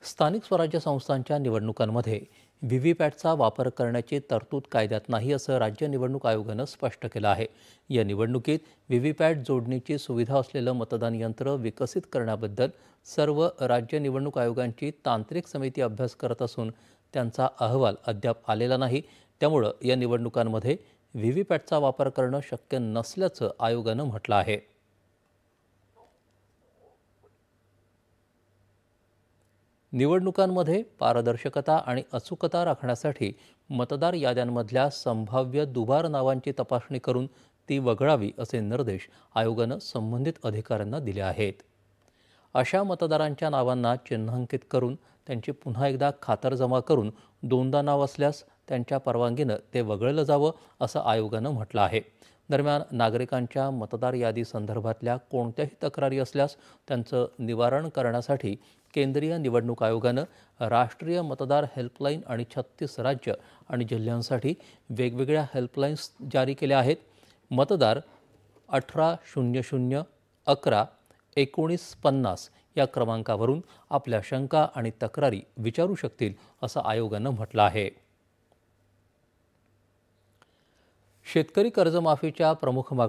स्थानिक स्वराज्य संस्थांच्या निवडणुकांमध्ये व्हीव्हीपॅटचा वापर करण्याची तरतूद कायद्यात नाही असं राज्य निवडणूक आयोगानं स्पष्ट केलं आहे. या निवडणुकीत व्हीव्हीपॅट जोडणीची सुविधा असलेलं मतदान यंत्र विकसित करण्याबद्दल सर्व राज्य निवडणूक आयोगांची तांत्रिक समिती अभ्यास करत असून त्यांचा अहवाल अद्याप आलेला नाही. त्यामुळं या निवडणुकांमध्ये व्हीव्हीपॅटचा वापर करणं शक्य नसल्याचं आयोगानं म्हटलं आहे. निवडणुकांमध्ये पारदर्शकता आणि अचूकता राखण्यासाठी मतदार याद्यांमधल्या संभाव्य दुबार नावांची तपासणी करून ती वगळावी असे निर्देश आयोगानं संबंधित अधिकाऱ्यांना दिले आहेत. अशा मतदारांच्या नावांना चिन्हांकित करून त्यांची पुन्हा एकदा खातरजमा करून दोनदा नाव असल्यास त्यांच्या परवानगीनं ते वगळलं जावं असं आयोगानं म्हटलं आहे. दरम्यान नागरिकांच्या मतदार यादी संदर्भातल्या कोणत्याही तक्रारी असल्यास त्यांचं निवारण करण्यासाठी केंद्रीय निवडणूक आयोगानं राष्ट्रीय मतदार हेल्पलाईन आणि 36 राज्य आणि जिल्ह्यांसाठी वेगवेगळ्या हेल्पलाईन्स जारी केल्या आहेत. मतदार 1800 11 1950 या क्रमांकावरून आपल्या शंका आणि तक्रारी विचारू शकतील असं आयोगानं म्हटलं आहे. शेतकरी कर्जमाफीच्या प्रमुख